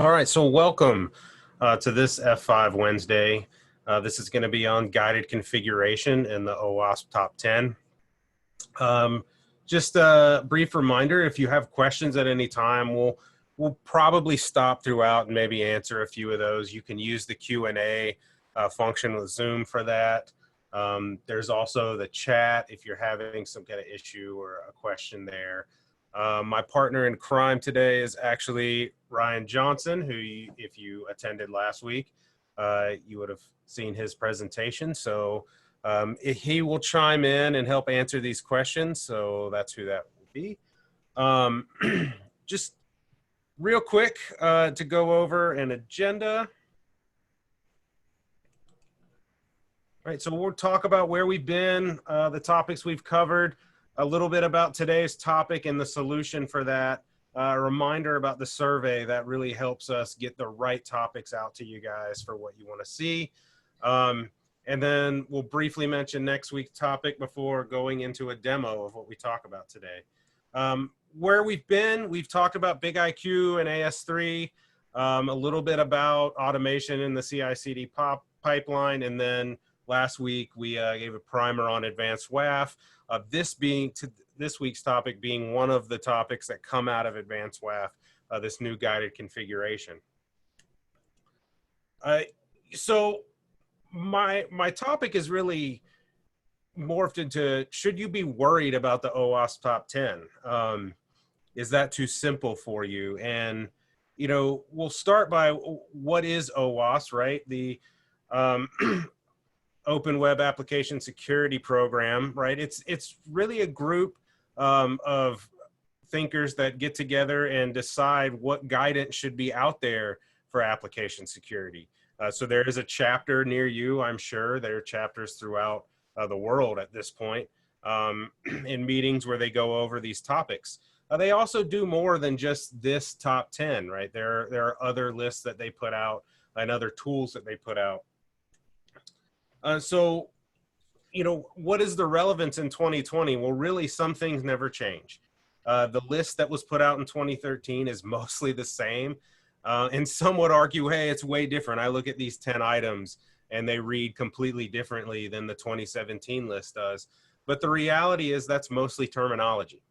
All right, so welcome to this F5 Wednesday. This is going to be on guided configuration in the OWASP Top 10. Just a brief reminder, if you have questions at any time, we'll probably stop throughout and maybe answer a few of those. You can use the Q&A function with Zoom for that. There's also the chat if you're having some kind of issue or a question there. My partner in crime today is actually Ryan Johnson, who, if you attended last week, you would have seen his presentation. So he will chime in and help answer these questions. So that's who that will be. Just real quick to go over an agenda. All right, so we'll talk about where we've been, the topics we've covered, a little bit about today's topic and the solution for that. A reminder about the survey that really helps us get the right topics out to you guys for what you want to see. And then we'll briefly mention next week's topic before going into a demo of what we talk about today. Where we've been, we've talked about Big IQ and AS3, a little bit about automation in the CI/CD pipeline, and then last week we gave a primer on advanced WAF. This week's topic being one of the topics that come out of advanced WAF, this new guided configuration. So my topic is really morphed into, should you be worried about the OWASP Top 10? Is that too simple for you? And, you know, we'll start by what is OWASP, right? The Open Web Application Security Program, right? It's really a group of thinkers that get together and decide what guidance should be out there for application security. So there is a chapter near you, I'm sure. There are chapters throughout the world at this point in meetings where they go over these topics. They also do more than just this top 10, right? There are other lists that they put out and other tools that they put out. So, you know, what is the relevance in 2020? Well, really, some things never change. The list that was put out in 2013 is mostly the same. And some would argue, hey, it's way different. I look at these 10 items and they read completely differently than the 2017 list does. But the reality is that's mostly terminology.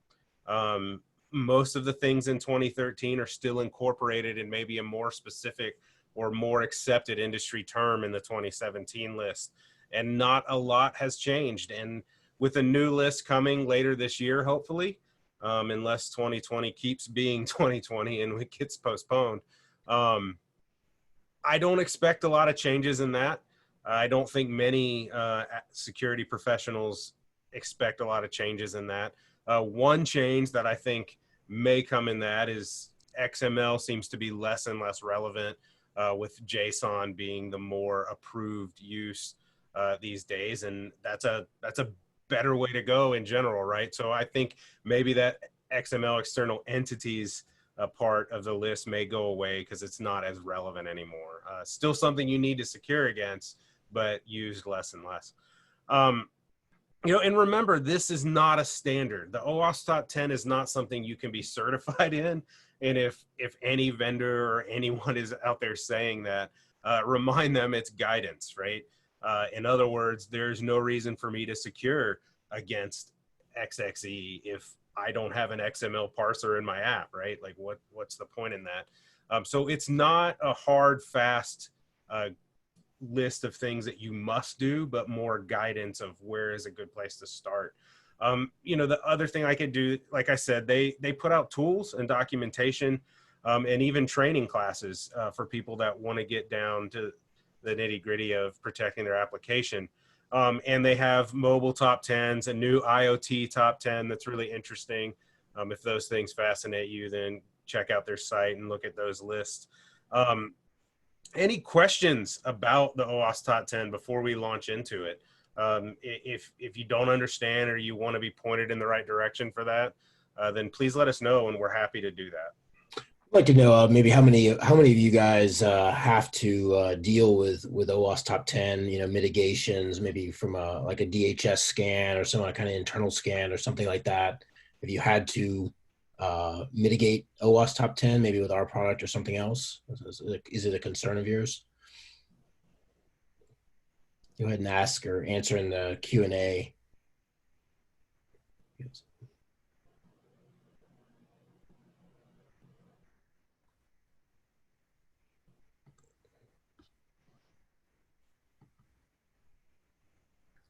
Most of the things in 2013 are still incorporated in maybe a more specific or more accepted industry term in the 2017 list. And not a lot has changed. And with a new list coming later this year, hopefully, unless 2020 keeps being 2020 and it gets postponed, I don't expect a lot of changes in that. I don't think many security professionals expect a lot of changes in that. One change that I think may come in that is XML seems to be less and less relevant, with JSON being the more approved use these days, and that's a better way to go in general, right? So I think maybe that XML external entities part of the list may go away because it's not as relevant anymore. Still something you need to secure against, but used less and less. You know, and remember, this is not a standard. The OWASP Top 10 is not something you can be certified in. And if any vendor or anyone is out there saying that, remind them it's guidance, right? In other words, there's no reason for me to secure against XXE if I don't have an XML parser in my app, right? Like what's the point in that? So it's not a hard, fast list of things that you must do, but more guidance of where is a good place to start. You know, the other thing I could do, like I said, they put out tools and documentation and even training classes for people that want to get down to the nitty gritty of protecting their application. And they have mobile top 10s, a new IoT top 10 that's really interesting. If those things fascinate you, then check out their site and look at those lists. Any questions about the OWASP Top 10 before we launch into it? If you don't understand or you want to be pointed in the right direction for that, then please let us know and we're happy to do that. I'd like to know maybe how many of you guys have to deal with OWASP Top 10, you know, mitigations, maybe from like a DHS scan or some kind of internal scan or something like that. If you had to mitigate OWASP top 10, maybe with our product or something else? Is it a concern of yours? Go ahead and ask or answer in the Q&A.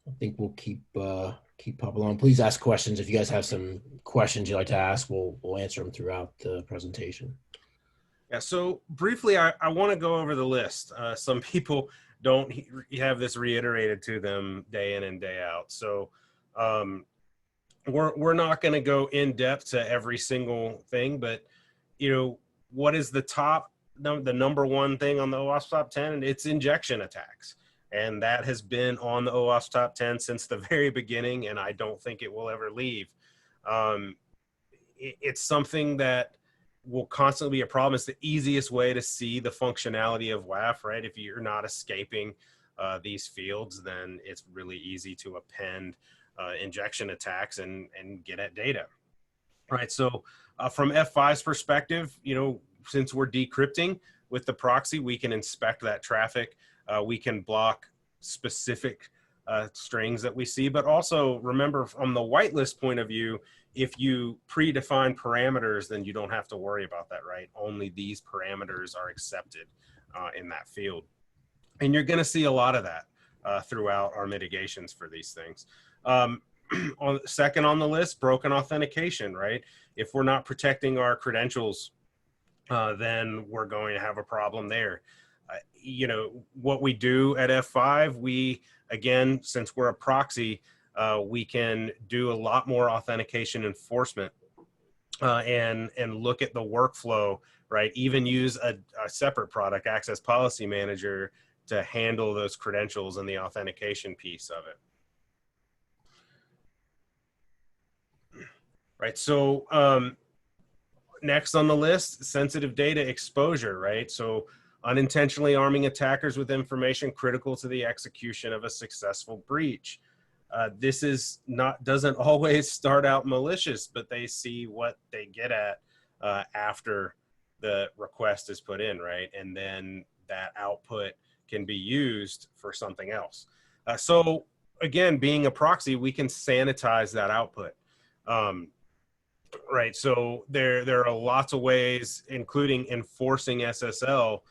I think we'll keep popping along. Please ask questions. If you guys have some questions you'd like to ask, we'll answer them throughout the presentation. Yeah, so briefly, I want to go over the list. Some people don't have this reiterated to them day in and day out. So we're not going to go in depth to every single thing, but what is the number one thing on the OWASP top 10? And it's injection attacks. And that has been on the OWASP top 10 since the very beginning, and I don't think it will ever leave. It's something that will constantly be a problem. It's the easiest way to see the functionality of WAF, right? If you're not escaping these fields, then it's really easy to append injection attacks and get at data, right? So from F5's perspective, since we're decrypting with the proxy, we can inspect that traffic. We can block specific strings that we see, but also remember from the whitelist point of view, if you predefine parameters, then you don't have to worry about that, right? Only these parameters are accepted in that field. And you're gonna see a lot of that throughout our mitigations for these things. Second on the list, broken authentication, right? If we're not protecting our credentials, then we're going to have a problem there. What we do at F5, again, since we're a proxy, we can do a lot more authentication enforcement and look at the workflow, right? Even use a separate product, Access Policy Manager, to handle those credentials and the authentication piece of it. Right, so next on the list, sensitive data exposure, right? So unintentionally arming attackers with information critical to the execution of a successful breach. This doesn't always start out malicious, but they see what they get at after the request is put in, right? And then that output can be used for something else. So again, being a proxy, we can sanitize that output. Right, so there are lots of ways, including enforcing SSL,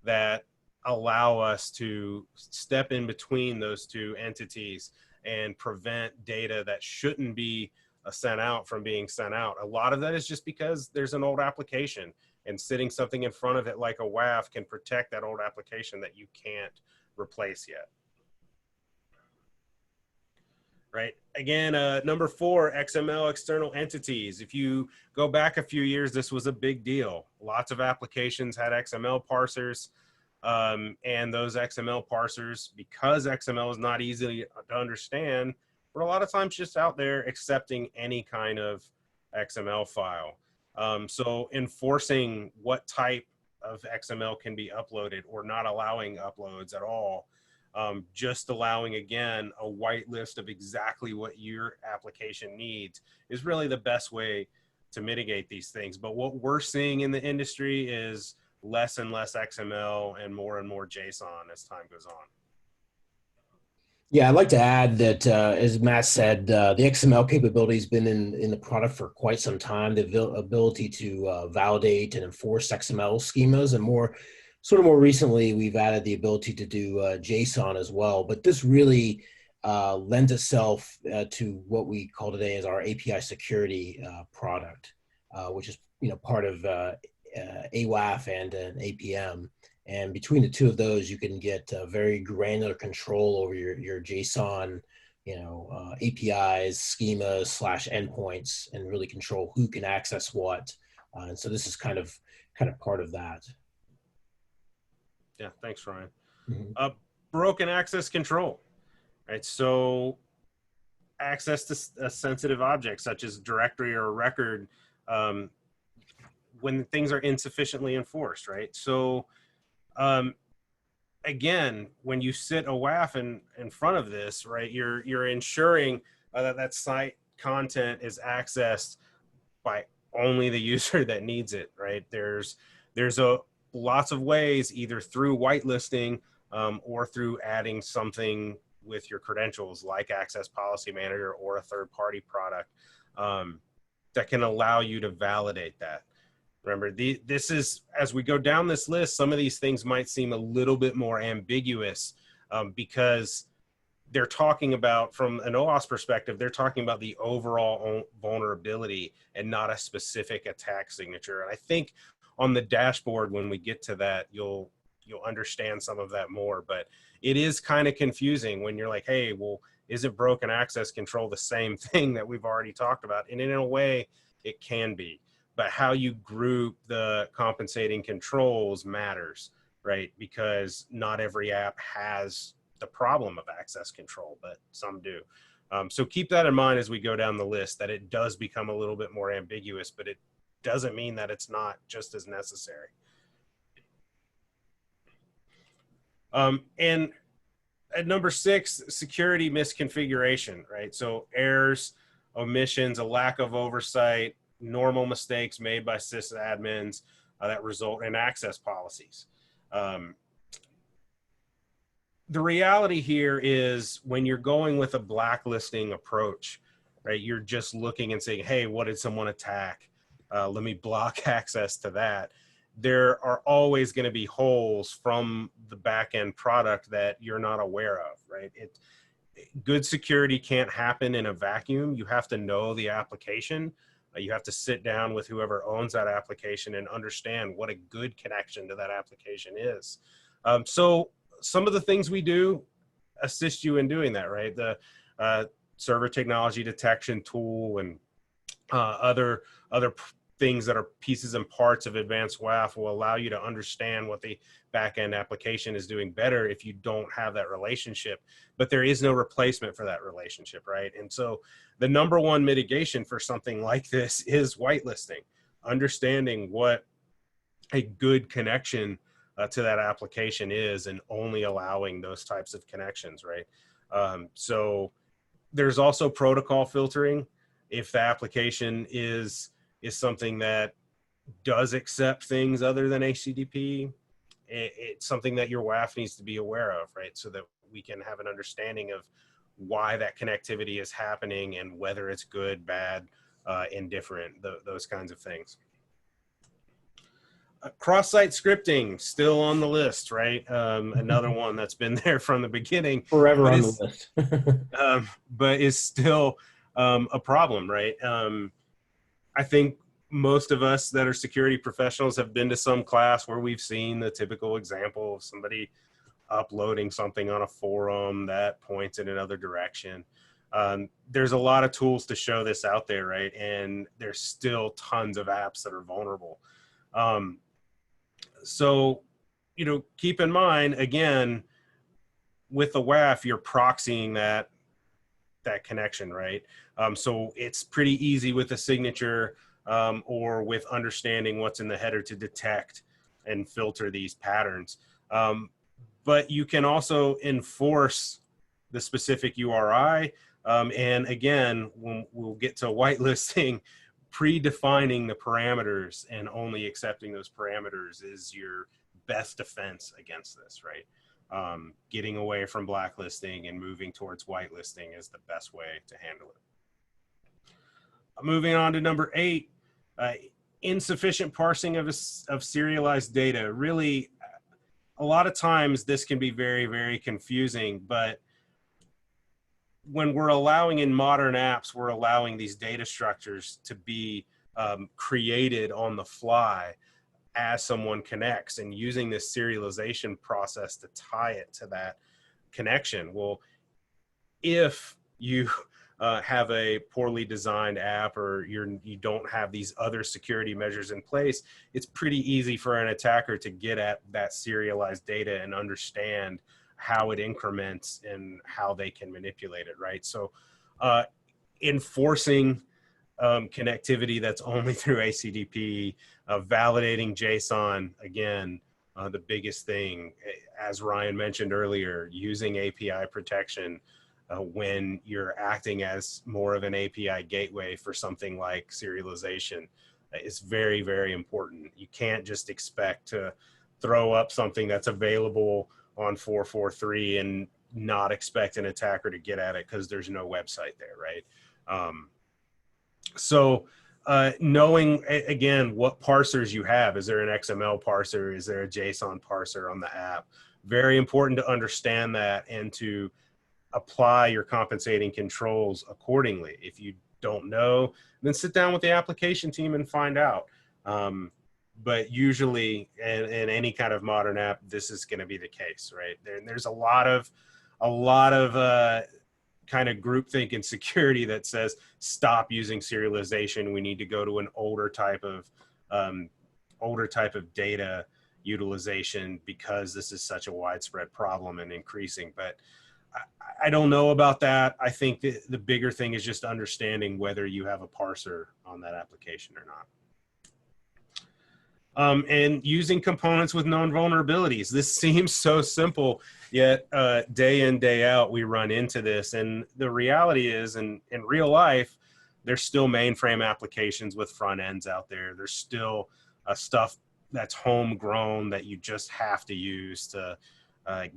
that allow us to step in between those two entities and prevent data that shouldn't be sent out from being sent out. A lot of that is just because there's an old application, and sitting something in front of it like a WAF can protect that old application that you can't replace yet. Right. Again, number 4, XML external entities. If you go back a few years, this was a big deal. Lots of applications had XML parsers, and those XML parsers, because XML is not easy to understand, were a lot of times just out there accepting any kind of XML file. So enforcing what type of XML can be uploaded or not allowing uploads at all, just allowing, again, a whitelist of exactly what your application needs is really the best way to mitigate these things. But what we're seeing in the industry is less and less XML and more JSON as time goes on. Yeah, I'd like to add that, as Matt said, the XML capability has been in the product for quite some time. The ability to validate and enforce XML schemas, and more recently, we've added the ability to do JSON as well. But this really lends itself to what we call today as our API security product, which is part of AWAF and an APM. And between the two of those, you can get very granular control over your JSON, APIs, schemas / endpoints, and really control who can access what. And so this is kind of part of that. Yeah, thanks, Ryan. Mm-hmm. Broken access control, right? So access to a sensitive object, such as directory or a record, when things are insufficiently enforced, right? So again, when you sit a WAF in front of this, right, you're ensuring that site content is accessed by only the user that needs it, right? There's a lots of ways, either through whitelisting or through adding something with your credentials like Access Policy Manager or a third-party product um, that can allow you to validate that. Remember, this is, as we go down this list, some of these things might seem a little bit more ambiguous because they're talking about, from an OWASP perspective, they're talking about the overall vulnerability and not a specific attack signature. And I think on the dashboard, when we get to that, you'll understand some of that more. But it is kind of confusing when you're like, hey, well, isn't broken access control the same thing that we've already talked about? And in a way, it can be. But how you group the compensating controls matters, right? Because not every app has the problem of access control, but some do. So keep that in mind as we go down the list, that it does become a little bit more ambiguous, but it doesn't mean that it's not just as necessary. And at number 6, security misconfiguration, right? So errors, omissions, a lack of oversight, normal mistakes made by sysadmins that result in access policies. The reality here is when you're going with a blacklisting approach, right, you're just looking and saying, hey, what did someone attack? Let me block access to that. There are always going to be holes from the back-end product that you're not aware of, right? Good security can't happen in a vacuum. You have to know the application. You have to sit down with whoever owns that application and understand what a good connection to that application is. So some of the things we do assist you in doing that, right? The server technology detection tool and other things that are pieces and parts of advanced WAF will allow you to understand what the back-end application is doing better if you don't have that relationship. But there is no replacement for that relationship, right? And so the number one mitigation for something like this is whitelisting, understanding what a good connection to that application is and only allowing those types of connections, right? So there's also protocol filtering. If the application is something that does accept things other than HTTP, it's something that your WAF needs to be aware of, right? So that we can have an understanding of why that connectivity is happening and whether it's good, bad, indifferent, those kinds of things. Cross-site scripting, still on the list, right? Another one that's been there from the beginning. Forever on the list. But is still a problem, right? I think most of us that are security professionals have been to some class where we've seen the typical example of somebody uploading something on a forum that points in another direction. There's a lot of tools to show this out there, right? And there's still tons of apps that are vulnerable. So, you know, keep in mind, again, with the WAF, you're proxying that connection, right? So it's pretty easy with a signature or with understanding what's in the header to detect and filter these patterns. But you can also enforce the specific URI. And again, when we'll get to whitelisting, predefining the parameters and only accepting those parameters is your best defense against this, right? Getting away from blacklisting and moving towards whitelisting is the best way to handle it. Moving on to number 8, insufficient parsing of serialized data. Really, a lot of times this can be very, very confusing, but when we're allowing in modern apps, we're allowing these data structures to be created on the fly as someone connects and using this serialization process to tie it to that connection. Well, if you have a poorly designed app or you don't have these other security measures in place, it's pretty easy for an attacker to get at that serialized data and understand how it increments and how they can manipulate it, right? So enforcing connectivity that's only through HTTP, validating JSON, again, the biggest thing, as Ryan mentioned earlier, using API protection when you're acting as more of an API gateway for something like serialization is very, very important. You can't just expect to throw up something that's available on 443 and not expect an attacker to get at it because there's no website there, right? So knowing, again, what parsers you have. Is there an XML parser? Is there a JSON parser on the app? Very important to understand that and to apply your compensating controls accordingly. If you don't know, then sit down with the application team and find out. But usually in any kind of modern app, this is going to be the case, right? There's a lot of kind of groupthink in security that says stop using serialization. We need to go to an older type of data utilization because this is such a widespread problem and increasing. But I don't know about that. I think that the bigger thing is just understanding whether you have a parser on that application or not. And using components with known vulnerabilities. This seems so simple, yet day in, day out, we run into this. And the reality is, in real life, there's still mainframe applications with front ends out there. There's still stuff that's homegrown that you just have to use to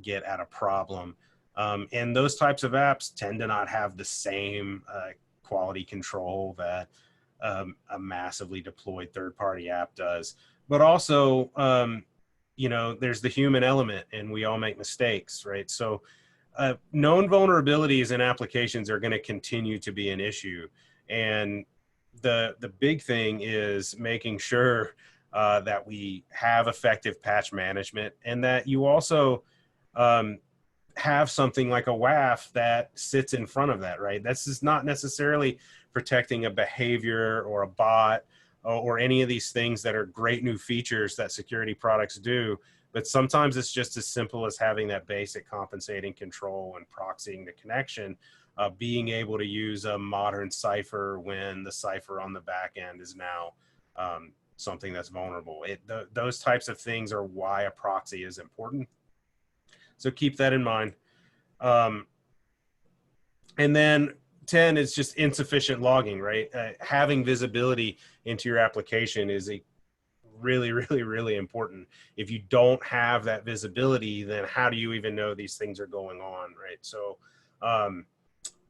get at a problem. And those types of apps tend to not have the same quality control that a massively deployed third-party app does. But also, you know, there's the human element and we all make mistakes, right? So known vulnerabilities in applications are going to continue to be an issue. And the big thing is making sure that we have effective patch management and that you also have something like a WAF that sits in front of that, right? This is not necessarily protecting a behavior or a bot or any of these things that are great new features that security products do. But sometimes it's just as simple as having that basic compensating control and proxying the connection, being able to use a modern cipher when the cipher on the back end is now something that's vulnerable. Those types of things are why a proxy is important. So keep that in mind. And then 10 is just insufficient logging, right? Having visibility into your application is a really, really, really important. If you don't have that visibility, then how do you even know these things are going on, right? So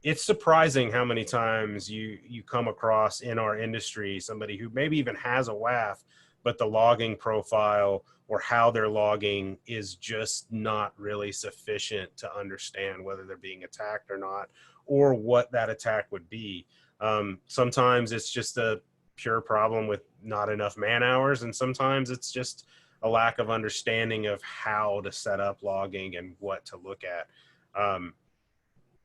it's surprising how many times you come across in our industry somebody who maybe even has a WAF, but the logging profile or how they're logging is just not really sufficient to understand whether they're being attacked or not, or what that attack would be. Sometimes it's just a pure problem with not enough man hours, and sometimes it's just a lack of understanding of how to set up logging and what to look at.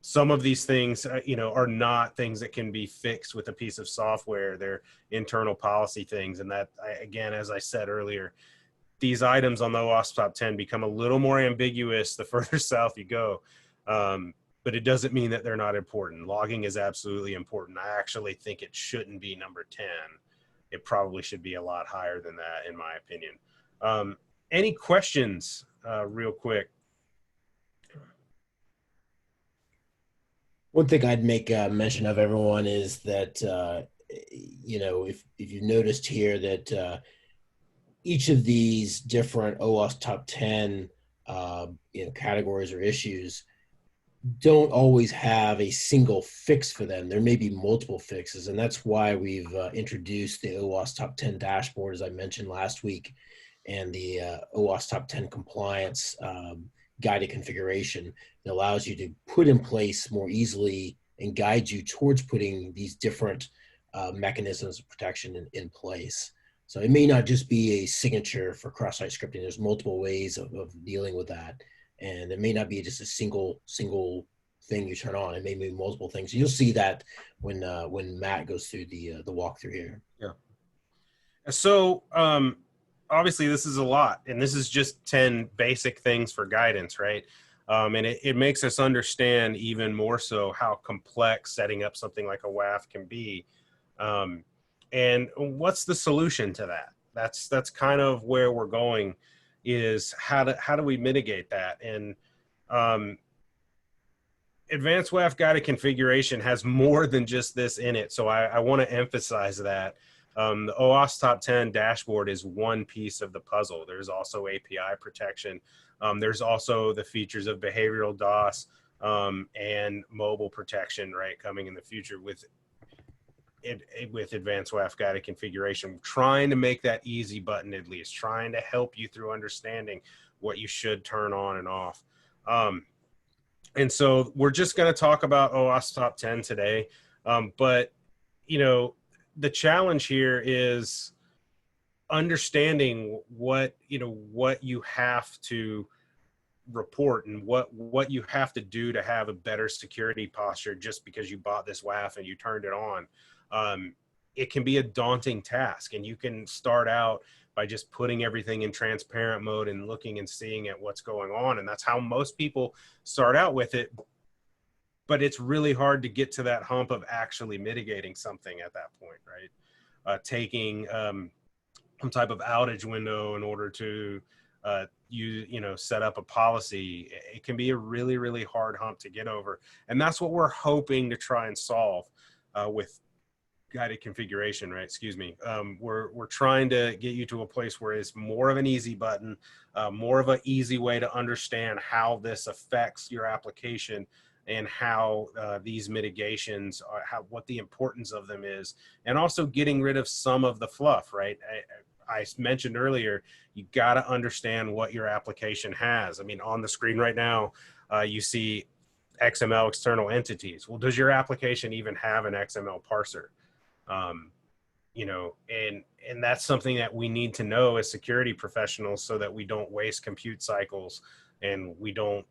Some of these things, you know, are not things that can be fixed with a piece of software. They're internal policy things, and that, again, as I said earlier, these items on the OWASP Top 10 become a little more ambiguous the further south you go. But it doesn't mean that they're not important. Logging is absolutely important. I actually think it shouldn't be number 10. It probably should be a lot higher than that, in my opinion. Any questions real quick? One thing I'd make mention of, everyone, is that, you know, if you noticed here that each of these different OWASP Top 10 you know, categories or issues don't always have a single fix for them. There may be multiple fixes, and that's why we've introduced the OWASP Top 10 dashboard, as I mentioned last week, and the OWASP Top 10 compliance guided configuration that allows you to put in place more easily and guide you towards putting these different mechanisms of protection in place. So it may not just be a signature for cross-site scripting. There's multiple ways of dealing with that. And it may not be just a single thing you turn on. It may be multiple things. You'll see that when Matt goes through the walkthrough here. Yeah. So obviously this is a lot, and this is just 10 basic things for guidance, right? And it makes us understand even more so how complex setting up something like a WAF can be. And what's the solution to that? That's kind of where we're going, is how do we mitigate that? And Advanced WAF guided configuration has more than just this in it. So I want to emphasize that. The OWASP Top 10 dashboard is one piece of the puzzle. There's also API protection. There's also the features of behavioral DOS and mobile protection, right, coming in the future with advanced WAF guided configuration, trying to make that easy button, at least trying to help you through understanding what you should turn on and off. And so we're just going to talk about OWASP Top 10 today. But, you know, the challenge here is understanding what you have to report and what you have to do to have a better security posture just because you bought this WAF and you turned it on. It can be a daunting task, and you can start out by just putting everything in transparent mode and looking and seeing at what's going on. And that's how most people start out with it. But it's really hard to get to that hump of actually mitigating something at that point, right? Taking some type of outage window in order to set up a policy. It can be a really, really hard hump to get over. And that's what we're hoping to try and solve with guided configuration, right? Excuse me. We're trying to get you to a place where it's more of an easy button, more of an easy way to understand how this affects your application and how these mitigations are, what the importance of them is, and also getting rid of some of the fluff, right? I mentioned earlier, you got to understand what your application has. I mean, on the screen right now, you see XML external entities. Well, does your application even have an XML parser? And that's something that we need to know as security professionals so that we don't waste compute cycles and we don't,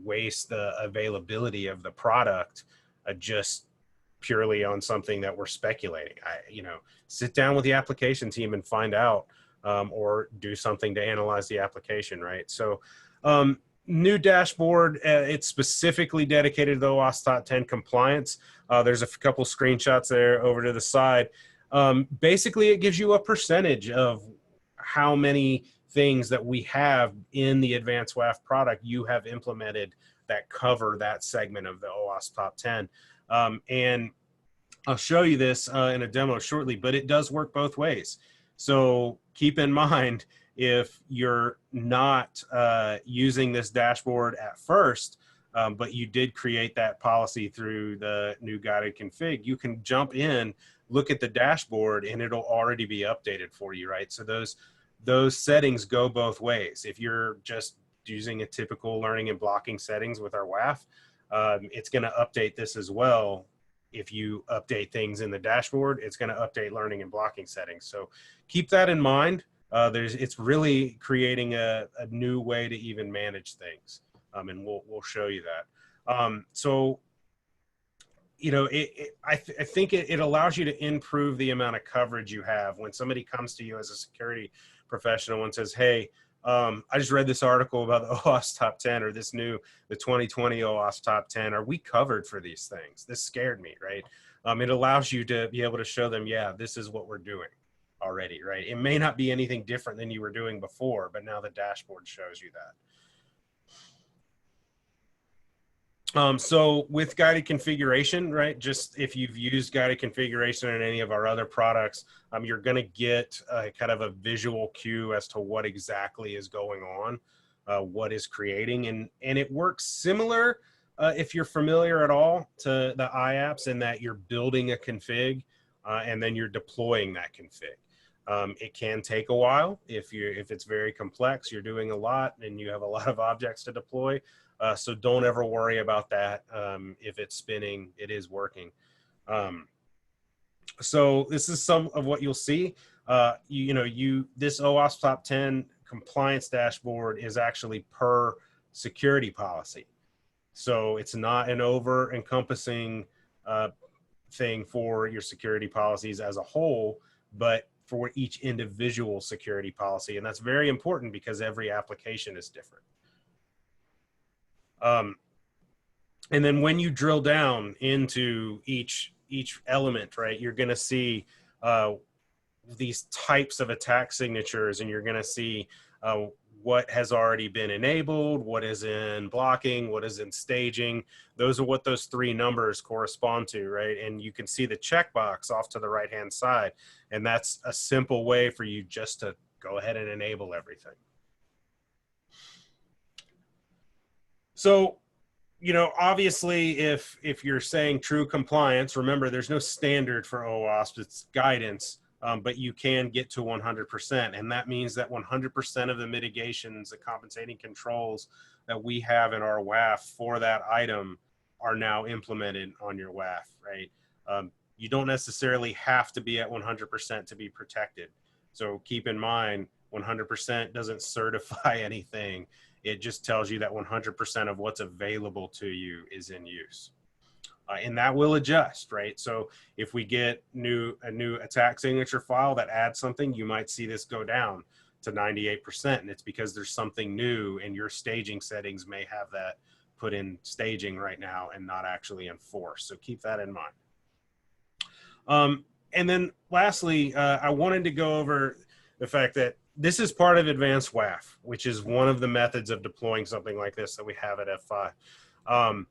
waste the availability of the product just purely on something that we're speculating. Sit down with the application team and find out, or do something to analyze the application, right? So, new dashboard, it's specifically dedicated to the OWASP Top 10 compliance. There's a couple screenshots there over to the side. Basically, it gives you a percentage of how many things that we have in the Advanced WAF product you have implemented that cover that segment of the OWASP Top 10. And I'll show you this in a demo shortly, but it does work both ways. So keep in mind, if you're not using this dashboard at first, but you did create that policy through the new guided config, you can jump in, look at the dashboard, and it'll already be updated for you, right? So those settings go both ways. If you're just using a typical learning and blocking settings with our WAF, it's going to update this as well. If you update things in the dashboard, it's going to update learning and blocking settings. So keep that in mind. It's really creating a new way to even manage things, and we'll show you that. I think it allows you to improve the amount of coverage you have when somebody comes to you as a security professional and says, "Hey, I just read this article about the OWASP Top 10 or the 2020 OWASP Top 10. Are we covered for these things? This scared me," right? It allows you to be able to show them, yeah, this is what we're doing already, right? It may not be anything different than you were doing before, but now the dashboard shows you that. So with guided configuration, right, just if you've used guided configuration in any of our other products, you're going to get kind of a visual cue as to what exactly is going on, what is creating. And it works similar, if you're familiar at all, to the IAPS, in that you're building a config and then you're deploying that config. It can take a while if it's very complex, you're doing a lot and you have a lot of objects to deploy. So don't ever worry about that. If it's spinning, it is working. So this is some of what you'll see. This OWASP Top 10 compliance dashboard is actually per security policy. So it's not an over-encompassing thing for your security policies as a whole, but for each individual security policy. And that's very important because every application is different. And then when you drill down into each element, right, you're going to see these types of attack signatures, and you're going to see what has already been enabled, what is in blocking, what is in staging. Those are what those three numbers correspond to, right? And you can see the checkbox off to the right-hand side. And that's a simple way for you just to go ahead and enable everything. So, you know, obviously, if you're saying true compliance, remember there's no standard for OWASP, it's guidance, but you can get to 100%, and that means that 100% of the mitigations, the compensating controls that we have in our WAF for that item are now implemented on your WAF, right? You don't necessarily have to be at 100% to be protected. So keep in mind, 100% doesn't certify anything. It just tells you that 100% of what's available to you is in use. And that will adjust, right? So if we get a new attack signature file that adds something, you might see this go down to 98%. And it's because there's something new, and your staging settings may have that put in staging right now and not actually enforced. So keep that in mind. And then lastly, I wanted to go over the fact that this is part of Advanced WAF, which is one of the methods of deploying something like this that we have at F5.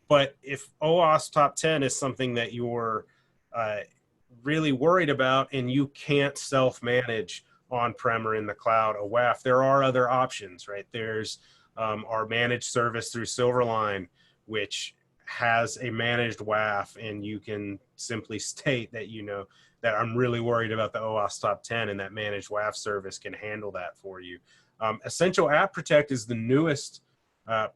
But if OWASP Top 10 is something that you're really worried about and you can't self-manage on-prem or in the cloud, a WAF, there are other options, right? There's our managed service through Silverline, which has a managed WAF, and you can simply state that, you know, that I'm really worried about the OWASP Top 10, and that managed WAF service can handle that for you. Essential App Protect is the newest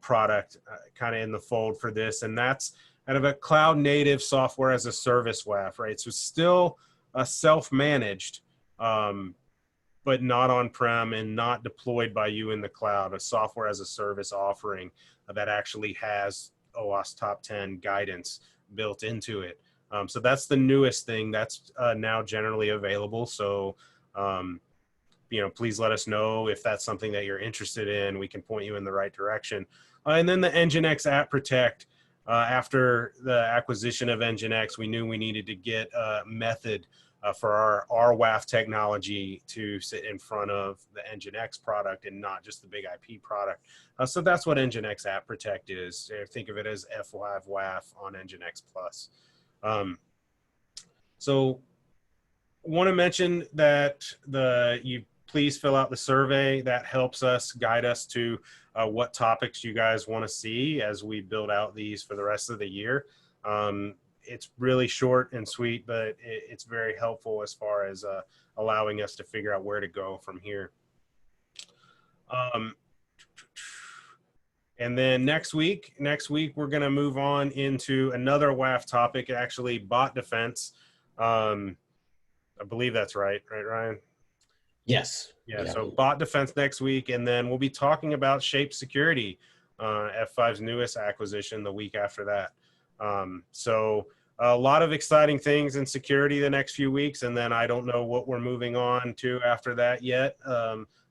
product kind of in the fold for this, and that's kind of a cloud native software as a service WAF, right? So still self-managed, but not on-prem and not deployed by you in the cloud, a software as a service offering that actually has OWASP Top 10 guidance built into it. So that's the newest thing that's now generally available. So, you know, please let us know if that's something that you're interested in. We can point you in the right direction. And then the NGINX App Protect. After the acquisition of NGINX, we knew we needed to get a method for our WAF technology to sit in front of the NGINX product and not just the Big IP product. So that's what NGINX App Protect is. Think of it as F5 WAF on NGINX Plus. So want to mention that you please fill out the survey. That helps us guide us to what topics you guys want to see as we build out these for the rest of the year. It's really short and sweet, but it's very helpful as far as allowing us to figure out where to go from here. And then next week we're going to move on into another WAF topic, actually bot defense. I believe that's right, Ryan? Yes. Yeah, so bot defense next week, and then we'll be talking about Shape Security, F5's newest acquisition, the week after that. So a lot of exciting things in security the next few weeks, and then I don't know what we're moving on to after that yet.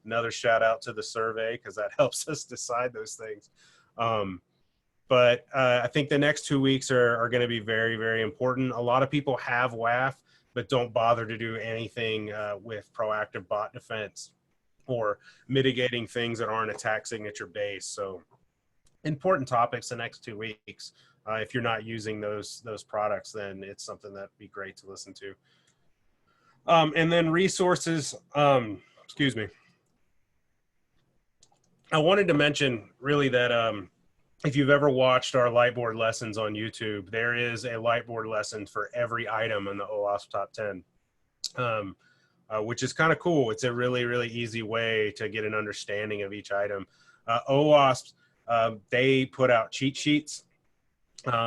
Another shout out to the survey, because that helps us decide those things. But I think the next 2 weeks are going to be very, very important. A lot of people have WAF, but don't bother to do anything with proactive bot defense or mitigating things that aren't attack signature based. So important topics the next 2 weeks. If you're not using those products, then it's something that'd be great to listen to. And then resources, excuse me. I wanted to mention really that if you've ever watched our Lightboard lessons on YouTube, there is a Lightboard lesson for every item in the OWASP Top 10, which is kind of cool. It's a really, really easy way to get an understanding of each item. OWASP, they put out cheat sheets,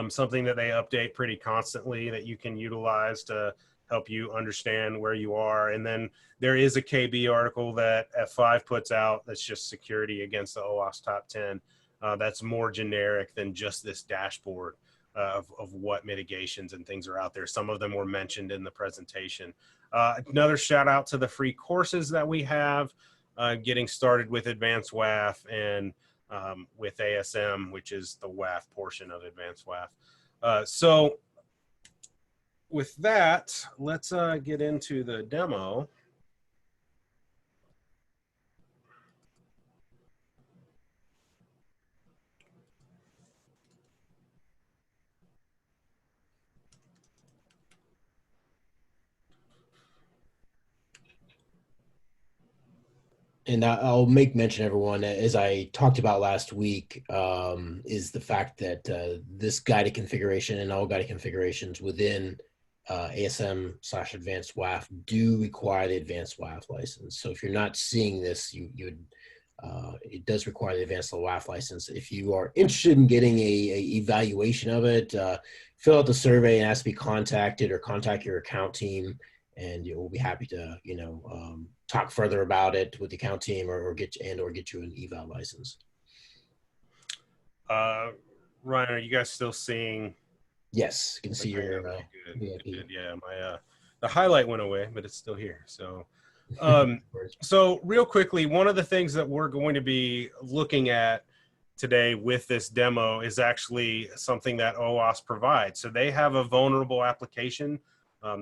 something that they update pretty constantly that you can utilize to help you understand where you are. And then there is a KB article that F5 puts out that's just security against the OWASP Top 10. That's more generic than just this dashboard of what mitigations and things are out there. Some of them were mentioned in the presentation. Another shout out to the free courses that we have, getting started with Advanced WAF and with ASM, which is the WAF portion of Advanced WAF. So with that, let's get into the demo. And I'll make mention, everyone, as I talked about last week, is the fact that this guided configuration and all guided configurations within ASM/Advanced WAF do require the Advanced WAF license. So if you're not seeing this, it does require the Advanced WAF license. If you are interested in getting a evaluation of it, fill out the survey and ask to be contacted, or contact your account team, and we'll be happy to talk further about it with the account team, or get you an eval license. Ryan, are you guys still seeing? Yes, you can see your good. Yeah, my the highlight went away, but it's still here. So so real quickly, one of the things that we're going to be looking at today with this demo is actually something that OWASP provides. So they have a vulnerable application.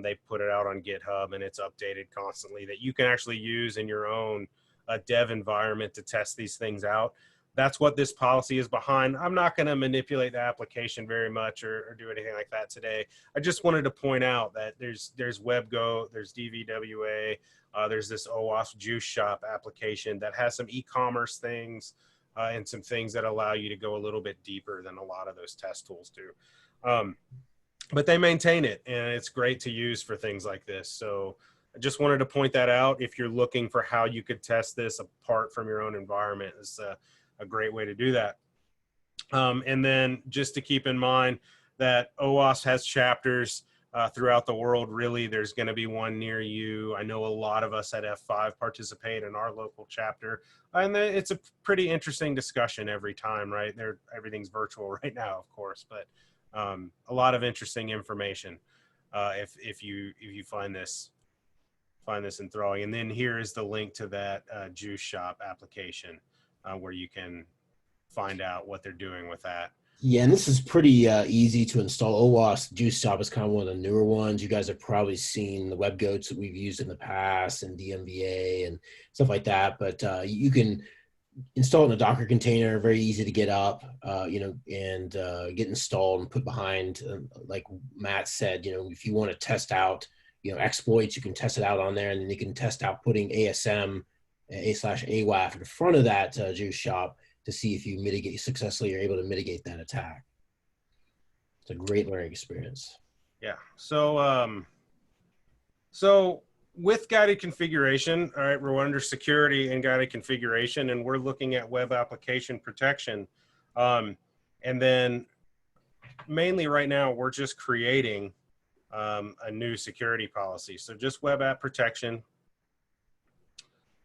They put it out on GitHub, and it's updated constantly, that you can actually use in your own dev environment to test these things out. That's what this policy is behind. I'm not going to manipulate the application very much or do anything like that today. I just wanted to point out that there's WebGo, there's DVWA, there's this OWASP Juice Shop application that has some e-commerce things and some things that allow you to go a little bit deeper than a lot of those test tools do. But they maintain it, and it's great to use for things like this. So I just wanted to point that out. If you're looking for how you could test this apart from your own environment, it's a great way to do that. And then just to keep in mind that OWASP has chapters throughout the world. Really, there's going to be one near you. I know a lot of us at F5 participate in our local chapter, and it's a pretty interesting discussion every time, right? Everything's virtual right now, of course, but a lot of interesting information if you find this enthralling. And then here is the link to that Juice Shop application where you can find out what they're doing with that. Yeah, and this is pretty easy to install. OWASP Juice Shop is kind of one of the newer ones. You guys have probably seen the WebGoats that we've used in the past, and DMVA and stuff like that. But you can install it in a Docker container, very easy to get up, and get installed and put behind. Like Matt said, if you want to test out, exploits, you can test it out on there, and then you can test out putting ASM, A/AWAF in front of that Juice Shop to see if you successfully are able to mitigate that attack. It's a great learning experience. Yeah. So, so with guided configuration, all right, we're under security and guided configuration, and we're looking at web application protection. And then mainly right now, we're just creating a new security policy. So just web app protection.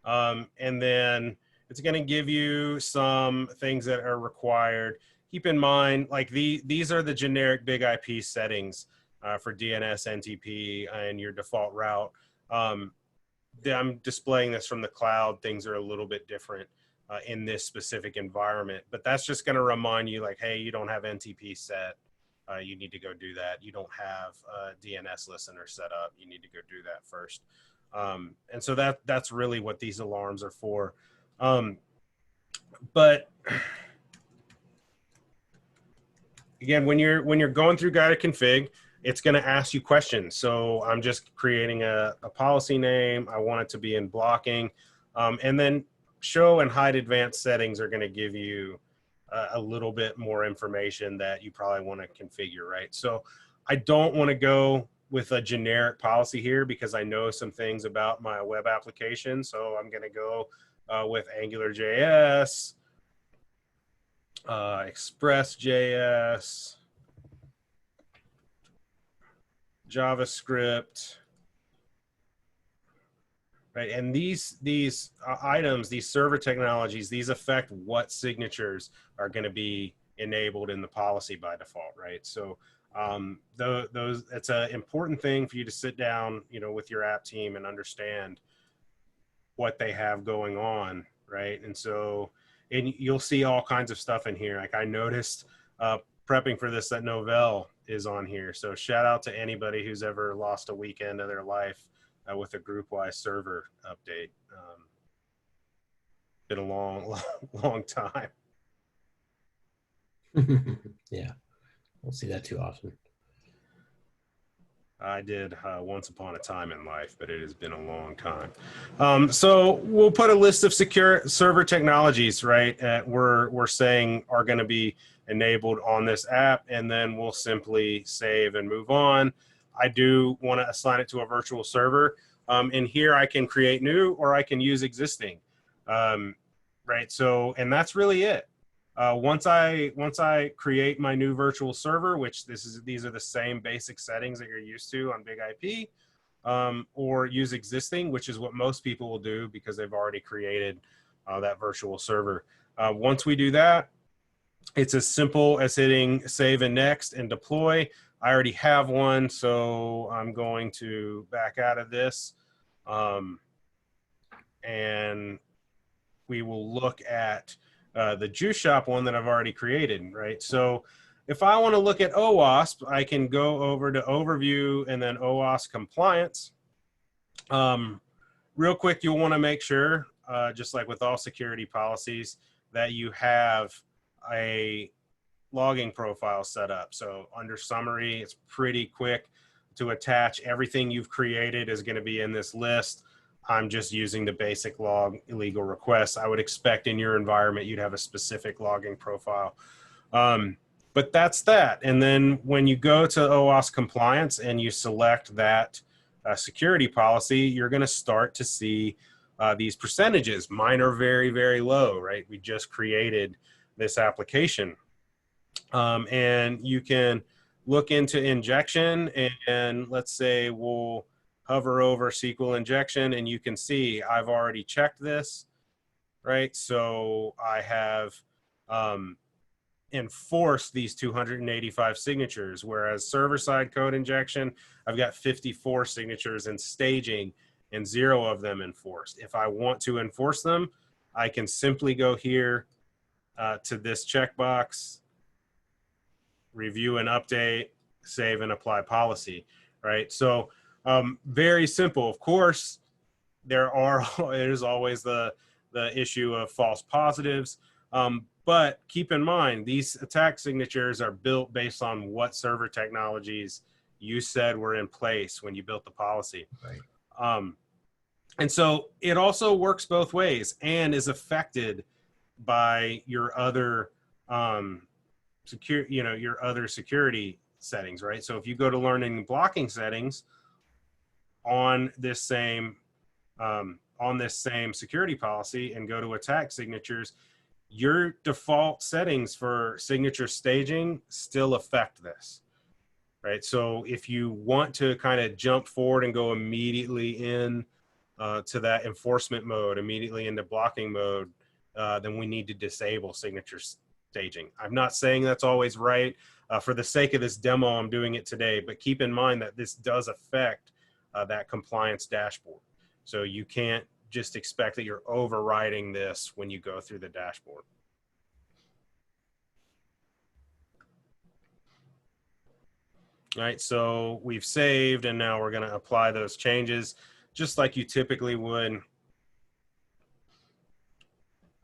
And then it's going to give you some things that are required. Keep in mind, like these are the generic big IP settings for DNS, NTP, and your default route. I'm displaying this from the cloud. Things are a little bit different in this specific environment, but that's just going to remind you, like, hey, you don't have NTP set. You need to go do that. You don't have a DNS listener set up. You need to go do that first. And so that's really what these alarms are for. But again, when you're going through guided config, it's going to ask you questions. So I'm just creating a policy name. I want it to be in blocking. And then show and hide advanced settings are going to give you a little bit more information that you probably want to configure, right? So I don't want to go with a generic policy here because I know some things about my web application. So I'm going to go with AngularJS, Express.js, JavaScript, right? And these items, these server technologies, these affect what signatures are going to be enabled in the policy by default, right? So those it's an important thing for you to sit down, with your app team and understand what they have going on, right? And so, and you'll see all kinds of stuff in here. Like I noticed prepping for this that Novell is on here. So shout out to anybody who's ever lost a weekend of their life with a GroupWise server update. Been a long time. Yeah, don't see that too often. I did once upon a time in life, but it has been a long time. So we'll put a list of secure server technologies, right? We're saying are going to be enabled on this app, and then we'll simply save and move on. I do want to assign it to a virtual server. In here, I can create new or I can use existing, right? So, and that's really it. Once I create my new virtual server, which these are the same basic settings that you're used to on Big IP, or use existing, which is what most people will do because they've already created that virtual server. Once we do that, it's as simple as hitting save and next and deploy. I already have one, so I'm going to back out of this, and we will look at the Juice Shop one that I've already created, right? So if I want to look at OWASP, I can go over to Overview and then OWASP Compliance. Real quick, you'll want to make sure, just like with all security policies, that you have a logging profile set up. So under Summary, it's pretty quick to attach. Everything you've created is going to be in this list. I'm just using the basic log illegal requests. I would expect in your environment you'd have a specific logging profile. But that's that. And then when you go to OWASP compliance and you select that security policy, you're going to start to see these percentages. Mine are very, very low, right? We just created this application. And you can look into injection, and let's say we'll hover over SQL injection, and you can see I've already checked this, right? So I have enforced these 285 signatures, whereas server-side code injection, I've got 54 signatures in staging and 0 of them enforced. If I want to enforce them, I can simply go here to this checkbox, review and update, save and apply policy, right? So very simple. Of course, there's always the issue of false positives, but keep in mind, these attack signatures are built based on what server technologies you said were in place when you built the policy. Right. And so it also works both ways and is affected by your other your other security settings, right? So if you go to learning and blocking settings on this same security policy and go to attack signatures, your default settings for signature staging still affect this, right? So if you want to kind of jump forward and go immediately in to that enforcement mode, immediately into blocking mode, then we need to disable signature staging. I'm not saying that's always right. For the sake of this demo, I'm doing it today, but keep in mind that this does affect that compliance dashboard. So you can't just expect that you're overriding this when you go through the dashboard. All right, so we've saved, and now we're going to apply those changes just like you typically would.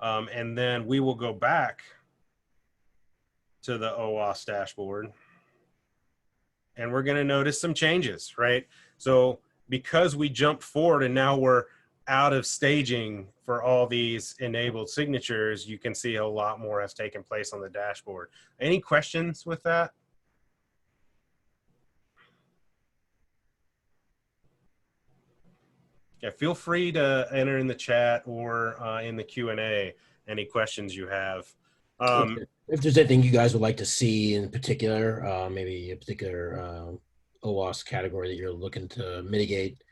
And then we will go back to the OWASP dashboard, and we're going to notice some changes, right? So because we jumped forward and now we're out of staging for all these enabled signatures, you can see a lot more has taken place on the dashboard. Any questions with that? Yeah, feel free to enter in the chat or in the Q&A any questions you have. If there's anything you guys would like to see in particular, maybe a particular OWASP category that you're looking to mitigate.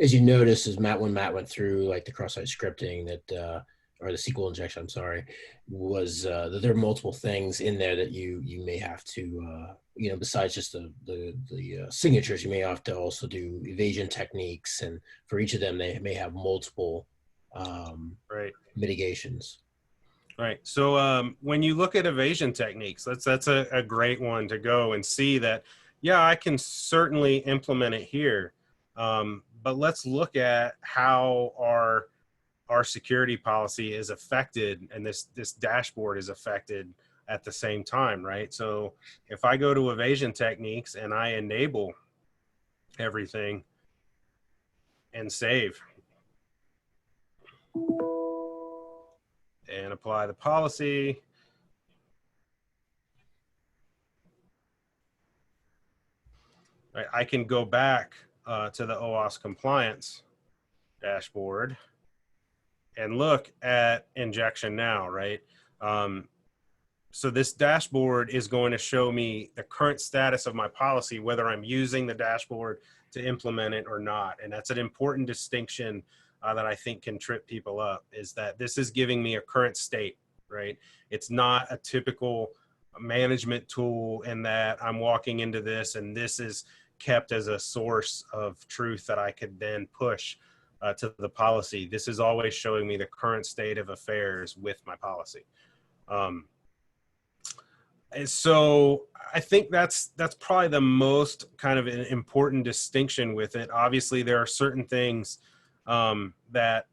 As you notice, when Matt went through like the cross-site scripting that, or the SQL injection, I'm sorry, was that there are multiple things in there that you may have to, besides just the signatures, you may have to also do evasion techniques, and for each of them, they may have multiple mitigations. Right. So when you look at evasion techniques, that's a great one to go and see that, yeah, I can certainly implement it here. But let's look at how our security policy is affected, and this dashboard is affected at the same time, right? So if I go to evasion techniques and I enable everything and save and apply the policy, right, I can go back to the OWASP compliance dashboard and look at injection now, right? So this dashboard is going to show me the current status of my policy, whether I'm using the dashboard to implement it or not. And that's an important distinction that I think can trip people up, is that this is giving me a current state, right? It's not a typical management tool in that I'm walking into this and this is kept as a source of truth that I could then push to the policy. This is always showing me the current state of affairs with my policy. And so I think that's probably the most kind of an important distinction with it. Obviously, there are certain things that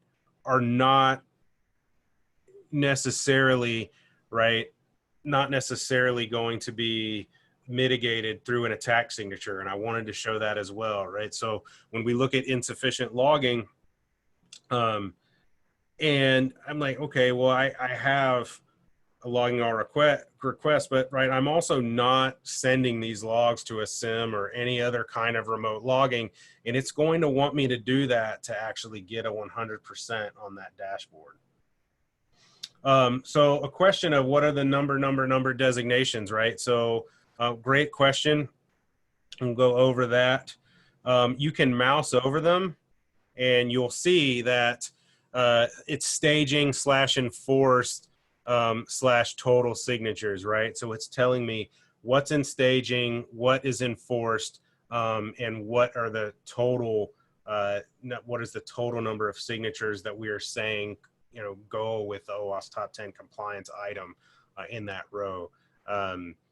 are not necessarily, right, not necessarily going to be mitigated through an attack signature. And I wanted to show that as well, right? So when we look at insufficient logging, and I'm like, okay, well, I have a logging all request, but right, I'm also not sending these logs to a SIM or any other kind of remote logging, and it's going to want me to do that to actually get a 100% on that dashboard. So a question of what are the number designations, right? So great question. We'll go over that. You can mouse over them and you'll see that it's staging / enforced / total signatures, right? So it's telling me what's in staging, what is enforced, and what are the total, what is the total number of signatures that we are saying, you know, go with the OWASP top 10 compliance item in that row.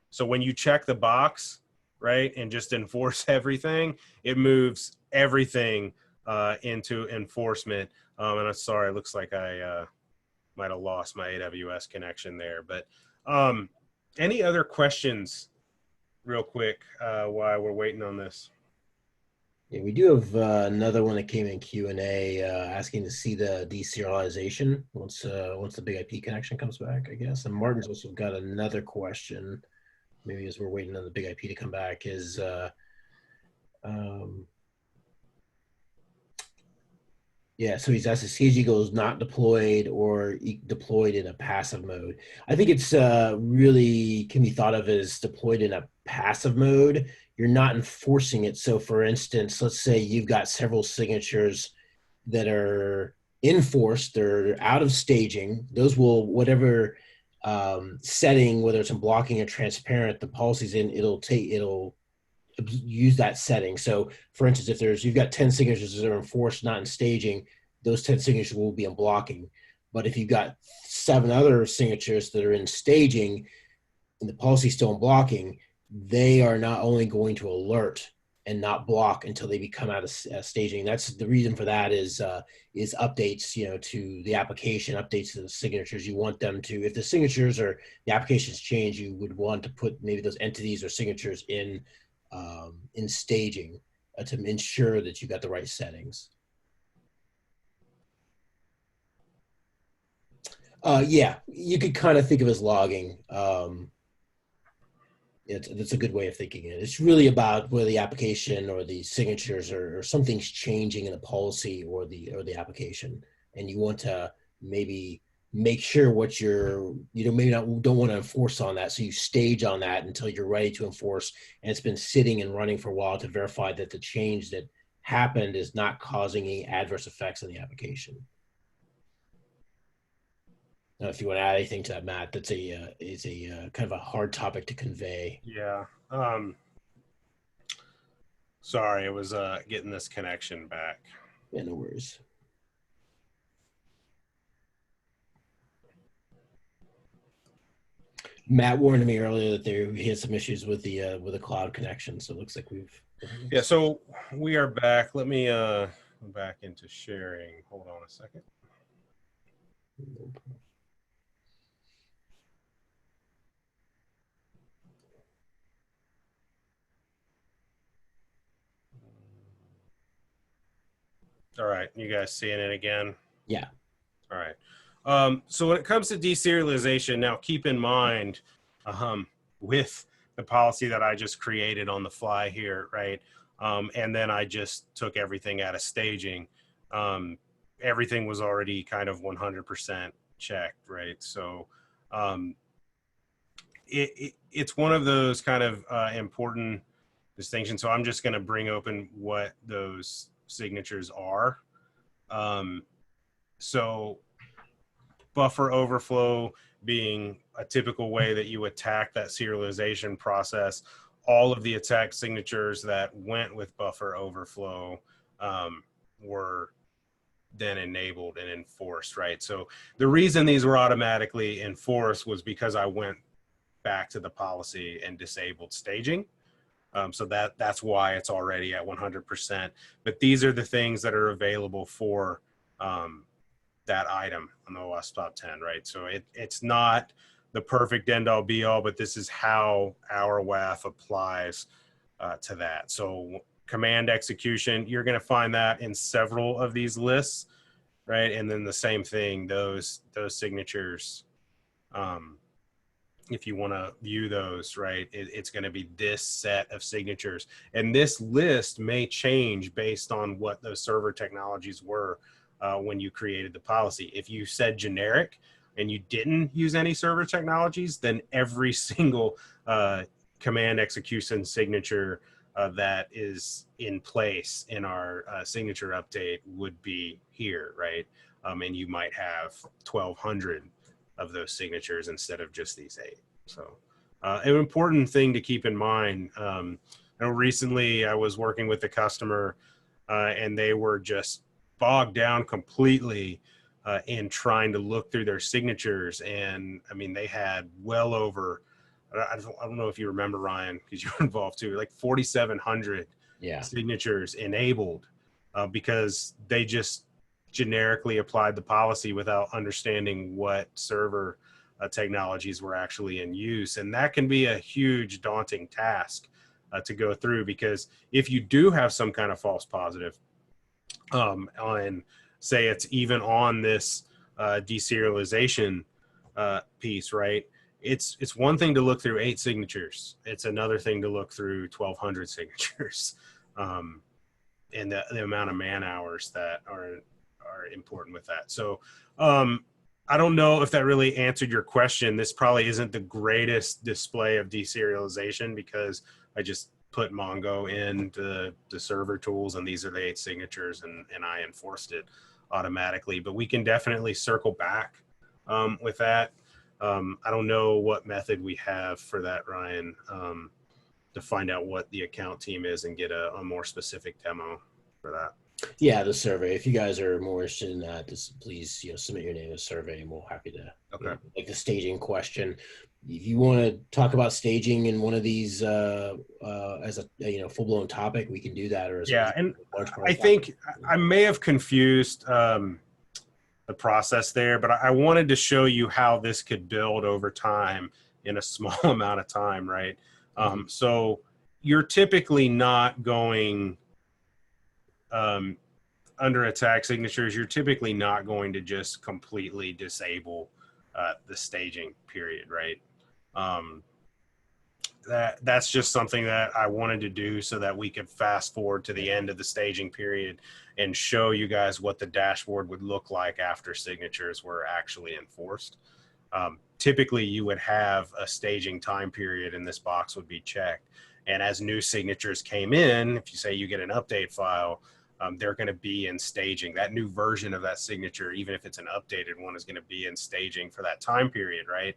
So when you check the box, right, and just enforce everything, it moves everything into enforcement. And I'm sorry, it looks like I might have lost my AWS connection there. But any other questions real quick while we're waiting on this? Yeah, we do have another one that came in Q&A asking to see the deserialization once the big IP connection comes back, I guess. And Martin's also got another question, maybe as we're waiting on the big IP to come back, is yeah, so he's asked if CG Eagle is not deployed or deployed in a passive mode. I think it's really can be thought of as deployed in a passive mode. You're not enforcing it. So for instance, let's say you've got several signatures that are enforced, they're out of staging. Those will, whatever setting, whether it's in blocking or transparent, the policy's in, it'll use that setting. So for instance, if you've got 10 signatures that are enforced, not in staging, those 10 signatures will be in blocking. But if you've got 7 other signatures that are in staging and the policy is still in blocking, they are not only going to alert and not block until they become out of staging. That's the reason for that is updates, you know, to the application, updates to the signatures. You want them to, if the signatures or the applications change, you would want to put maybe those entities or signatures in staging to ensure that you got the right settings. Yeah, you could kind of think of it as logging. That's a good way of thinking it. It's really about whether the application or the signatures or something's changing in the policy or the application, and you want to maybe make sure what maybe don't want to enforce on that, so you stage on that until you're ready to enforce, and it's been sitting and running for a while to verify that the change that happened is not causing any adverse effects on the application. Now, if you want to add anything to that, Matt, that's is a kind of a hard topic to convey. Yeah. Sorry, it was getting this connection back. Yeah, no worries. Matt warned me earlier that he had some issues with the cloud connection, so it looks like we've. Yeah, so we are back. Let me go back into sharing. Hold on a second. All right. You guys seeing it again? Yeah. All right. So when it comes to deserialization, now keep in mind with the policy that I just created on the fly here, right? And then I just took everything out of staging. Um, Everything was already kind of 100% checked, right? So um, it's one of those kind of important distinctions. So I'm just going to bring open what those signatures are. Um, so buffer overflow being a typical way that you attack that serialization process. All of the attack signatures that went with buffer overflow were then enabled and enforced, right? So the reason these were automatically enforced was because I went back to the policy and disabled staging. So that's why it's already at 100%. But these are the things that are available for um, that item on the OWASP top 10, right? So it's not the perfect end all be all, but this is how our WAF applies to that. So command execution, you're going to find that in several of these lists, right? And then the same thing, those signatures, if you want to view those, right, it's going to be this set of signatures. And this list may change based on what those server technologies were when you created the policy. If you said generic and you didn't use any server technologies, then every single command execution signature that is in place in our signature update would be here, right? And you might have 1,200 of those signatures instead of just these 8. So an important thing to keep in mind. I know recently I was working with a customer and they were just bogged down completely in trying to look through their signatures. And I mean, they had well over, I don't know if you remember, Ryan, because you were involved too, like 4,700 signatures enabled because they just generically applied the policy without understanding what server technologies were actually in use. And that can be a huge daunting task to go through, because if you do have some kind of false positive on, say it's even on this deserialization piece, right? It's one thing to look through 8 signatures. It's another thing to look through 1,200 signatures. And the amount of man hours that are important with that. So I don't know if that really answered your question. This probably isn't the greatest display of deserialization because I just put Mongo in the server tools and these are the 8 signatures and I enforced it automatically. But we can definitely circle back with that. I don't know what method we have for that, Ryan, to find out what the account team is and get a more specific demo for that. Yeah, the survey. If you guys are more interested in that, just please, submit your name to the survey, and we're happy to. Okay. Like the staging question. If you want to talk about staging in one of these as a full blown topic, we can do that. Or and I think I may have confused the process there, but I wanted to show you how this could build over time in a small amount of time, right? So you're typically not going under attack signatures, you're typically not going to just completely disable the staging period, right? That's just something that I wanted to do so that we could fast forward to the end of the staging period and show you guys what the dashboard would look like after signatures were actually enforced. Typically, you would have a staging time period and this box would be checked. And as new signatures came in, if you say you get an update file, they're going to be in staging. That new version of that signature, even if it's an updated one, is going to be in staging for that time period, right?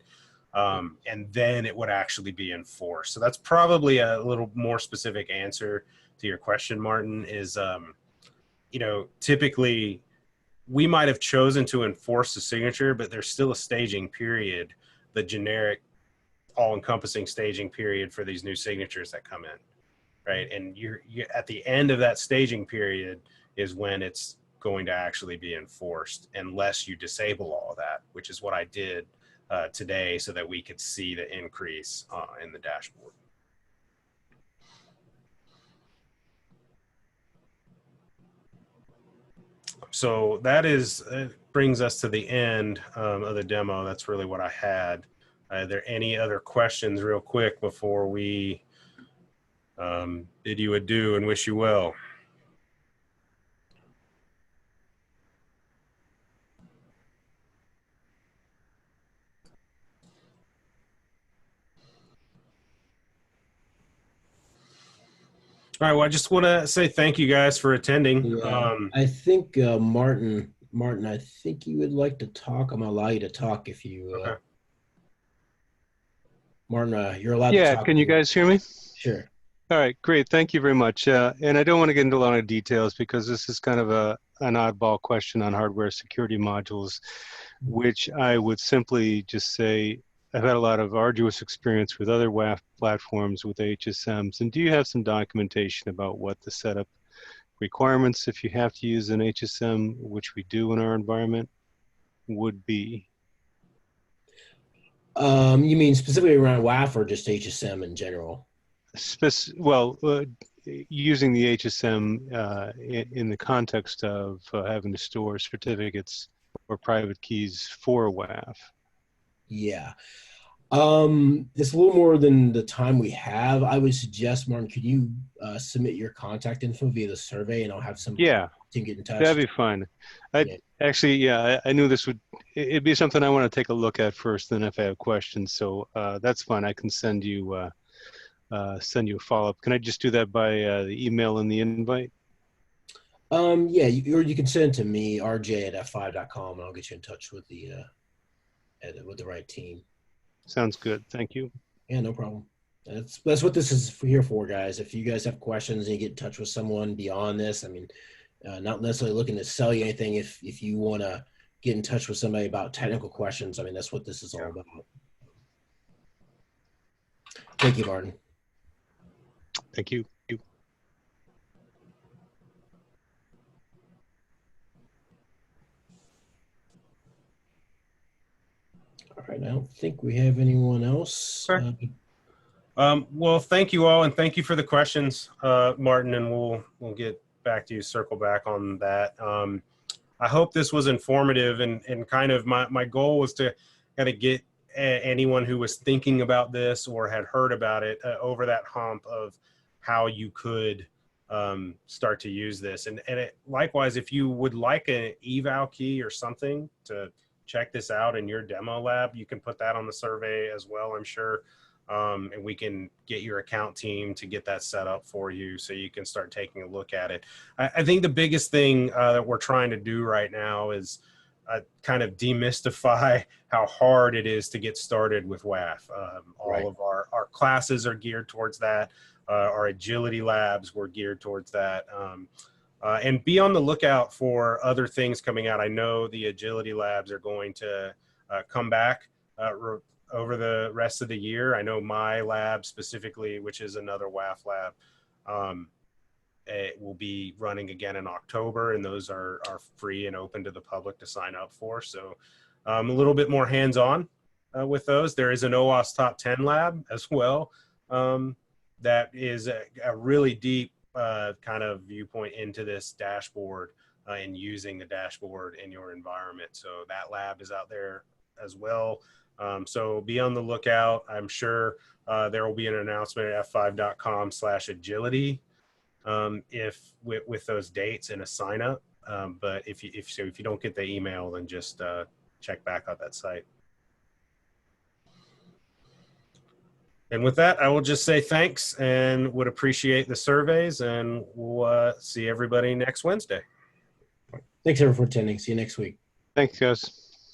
And then it would actually be enforced. So that's probably a little more specific answer to your question, Martin, is, typically we might have chosen to enforce the signature, but there's still a staging period, the generic all-encompassing staging period for these new signatures that come in, right? And you're at the end of that staging period is when it's going to actually be enforced, unless you disable all of that, which is what I did today so that we could see the increase in the dashboard. So that is brings us to the end of the demo. That's really what I had. Are there any other questions real quick before we bid you adieu and wish you well? All right. Well, I just want to say thank you guys for attending. Yeah, I think Martin, I think you would like to talk. I'm gonna allow you to talk if you, Okay. Martin, you're allowed to Yeah, talk. can you guys hear me? Sure. All right, great. Thank you very much. And I don't want to get into a lot of details because this is kind of an oddball question on hardware security modules, which I would simply just say I've had a lot of arduous experience with other WAF platforms with HSMs. And do you have some documentation about what the setup requirements, if you have to use an HSM, which we do in our environment, would be? You mean specifically around WAF or just HSM in general? Using the HSM in the context of having to store certificates or private keys for a WAF. Yeah. It's a little more than the time we have. I would suggest, Martin, could you submit your contact info via the survey, and I'll have some Yeah, team get in touch. that'd be fine. I knew this it'd be something I want to take a look at first, then if I have questions. So that's fine. I can send you a follow-up. Can I just do that by the email and the invite? Yeah, or you can send it to me, rj@f5.com, and I'll get you in touch with the right team. Sounds good. Thank you. Yeah, no problem. That's what this is here for, guys. If you guys have questions and you get in touch with someone beyond this, I mean, not necessarily looking to sell you anything. If you want to get in touch with somebody about technical questions, I mean, that's what this is all about. Thank you, Martin. Thank you. All right, I don't think we have anyone else. Okay. Well, thank you all, and thank you for the questions, Martin, and we'll get back to you, circle back on that. I hope this was informative, and kind of my goal was to kind of get anyone who was thinking about this or had heard about it over that hump of how you could start to use this. And likewise, if you would like an eval key or something to check this out in your demo lab, you can put that on the survey as well, I'm sure. And we can get your account team to get that set up for you so you can start taking a look at it. I think the biggest thing that we're trying to do right now is kind of demystify how hard it is to get started with WAF. All of our classes are geared towards that. Our agility labs were geared towards that. And be on the lookout for other things coming out. I know the agility labs are going to come back over the rest of the year. I know my lab specifically, which is another WAF lab, it will be running again in October, and those are free and open to the public to sign up for. So a little bit more hands-on with those. There is an OWASP Top 10 lab as well. That is a really deep kind of viewpoint into this dashboard and using the dashboard in your environment. So that lab is out there as well. So be on the lookout. I'm sure there will be an announcement at f5.com/agility with those dates and a sign up. But if you don't get the email, then just check back out that site. And with that, I will just say thanks and would appreciate the surveys, and we'll see everybody next Wednesday. Thanks, everyone, for attending. See you next week. Thanks, guys.